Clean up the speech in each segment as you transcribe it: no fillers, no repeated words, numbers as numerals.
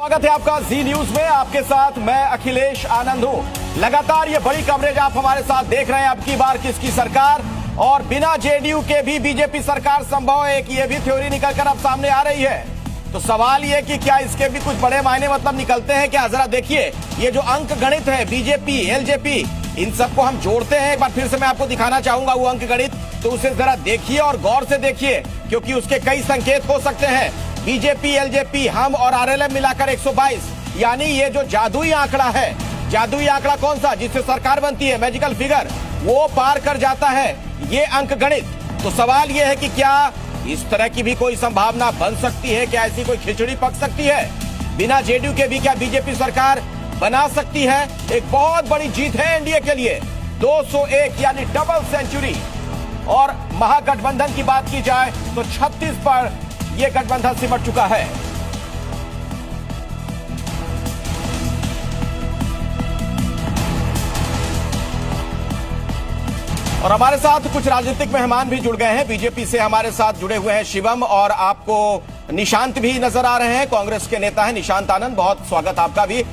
स्वागत है आपका जी न्यूज में। आपके साथ मैं अखिलेश आनंद हूं। लगातार ये बड़ी कवरेज आप हमारे साथ देख रहे हैं। अब की बार किसकी सरकार, और बिना जेडीयू के भी बीजेपी सरकार संभव है कि ये भी थ्योरी निकलकर अब सामने आ रही है। तो सवाल ये कि क्या इसके भी कुछ बड़े मायने मतलब निकलते हैं क्या? जरा देखिए, ये जो अंक गणित है बीजेपी एलजेपी, इन सबको हम जोड़ते हैं। एक बार फिर से मैं आपको दिखाना चाहूंगा वो अंक गणित, तो उसे जरा देखिए और गौर से देखिए, क्योंकि उसके कई संकेत हो सकते हैं। बीजेपी एलजेपी हम और आरएलएम मिलाकर 122, यानी ये जो जादुई आंकड़ा है, जादुई आंकड़ा कौन सा जिससे सरकार बनती है, मैजिकल फिगर, वो पार कर जाता है ये अंक गणित। तो सवाल ये है कि क्या इस तरह की भी कोई संभावना बन सकती है? क्या ऐसी कोई खिचड़ी पक सकती है? बिना जेडीयू के भी क्या बीजेपी सरकार बना सकती है? एक बहुत बड़ी जीत है एनडीए के लिए, 201 यानी डबल सेंचुरी। और महागठबंधन की बात की जाए तो 36 पर यह गठबंधन सिमट चुका है। और हमारे साथ कुछ राजनीतिक मेहमान भी जुड़ गए हैं। बीजेपी से हमारे साथ जुड़े हुए हैं शिवम, और आपको निशांत भी नजर आ रहे हैं। कांग्रेस के नेता हैं निशांत आनंद, बहुत स्वागत आपका भी।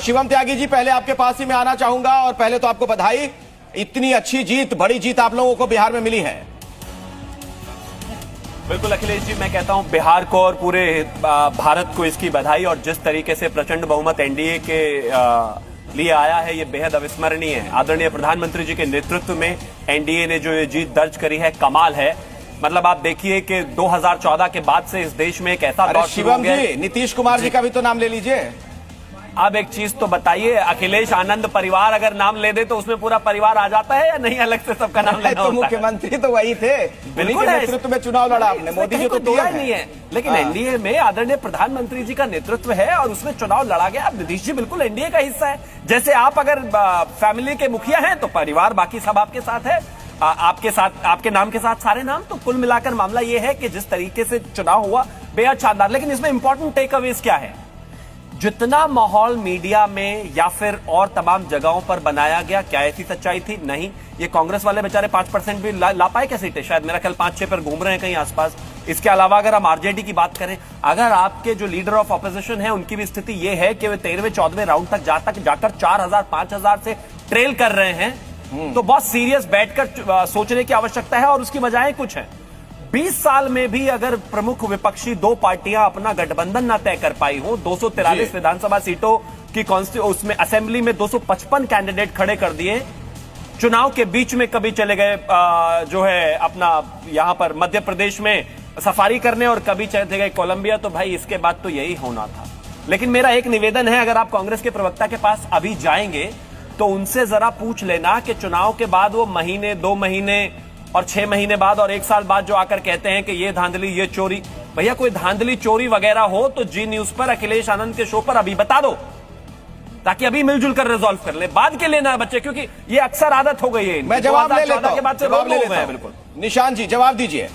शिवम त्यागी जी, पहले आपके पास ही मैं आना चाहूंगा, और पहले तो आपको बधाई, इतनी अच्छी जीत, बड़ी जीत आप लोगों को बिहार में मिली है। बिल्कुल अखिलेश जी, मैं कहता हूं बिहार को और पूरे भारत को इसकी बधाई। और जिस तरीके से प्रचंड बहुमत एनडीए के लिए आया है, ये बेहद अविस्मरणीय है। आदरणीय प्रधानमंत्री जी के नेतृत्व में एनडीए ने जो ये जीत दर्ज करी है, कमाल है। मतलब आप देखिए कि 2014 के बाद से इस देश में एक ऐसा दौर शुरू हो गया। शिवम जी, नीतीश कुमार जी का भी तो नाम ले लीजिए। अब एक चीज तो बताइए, अखिलेश आनंद परिवार अगर नाम ले दे तो उसमें पूरा परिवार आ जाता है या नहीं? अलग से सबका नाम लेना तो मुख्यमंत्री तो वही थे, बिल्कुल नेतृत्व में चुनाव लड़ा आपने, मोदी जी तो दिया नहीं है। लेकिन एनडीए में आदरणीय प्रधानमंत्री जी का नेतृत्व है और उसमें चुनाव लड़ा गया। अब नीतीश जी बिल्कुल एनडीए का हिस्सा है। जैसे आप अगर फैमिली के मुखिया हैं तो परिवार बाकी सब आपके साथ है, आपके साथ, आपके नाम के साथ सारे नाम। तो कुल मिलाकर मामला यह है कि जिस तरीके से चुनाव हुआ बेहद शानदार। लेकिन इसमें इंपॉर्टेंट टेक अवेज क्या है? जितना माहौल मीडिया में या फिर और तमाम जगहों पर बनाया गया, क्या ऐसी सच्चाई थी? नहीं। ये कांग्रेस वाले बेचारे 5% भी ला पाए क्या सीटें? शायद मेरा ख्याल 5-6 पर घूम रहे हैं कहीं आसपास। इसके अलावा अगर हम आरजेडी की बात करें, अगर आपके जो लीडर ऑफ ऑपोजिशन है उनकी भी स्थिति यह है कि वे 13वें-14वें राउंड तक जाकर 4000-5000 से ट्रेल कर रहे हैं, तो बहुत सीरियस बैठकर सोचने की आवश्यकता है। और उसकी वजह कुछ है। 20 साल में भी अगर प्रमुख विपक्षी दो पार्टियां अपना गठबंधन ना तय कर पाई हो, 243 विधानसभा सीटों की उसमें असेंबली में 255 कैंडिडेट खड़े कर दिए, चुनाव के बीच में कभी चले गए जो है अपना यहां पर मध्य प्रदेश में सफारी करने और कभी चले गए कोलंबिया, तो भाई इसके बाद तो यही होना था। लेकिन मेरा एक निवेदन है, अगर आप कांग्रेस के प्रवक्ता के पास अभी जाएंगे तो उनसे जरा पूछ लेना कि चुनाव के बाद वो महीने, 2 महीने और 6 महीने बाद और 1 साल बाद जो आकर कहते हैं कि ये धांधली, ये चोरी, भैया कोई धांधली चोरी वगैरह हो तो जी न्यूज पर, अखिलेश आनंद के शो पर अभी बता दो, ताकि अभी मिलजुल कर रिजॉल्व कर ले। बाद के लेना है बच्चे, क्योंकि ये अक्सर आदत हो गई है। मैं जवाब ले लेता हूं, के बाद से जवाब ले लेता हूं। बिल्कुल। निशांत जी जवाब दीजिए।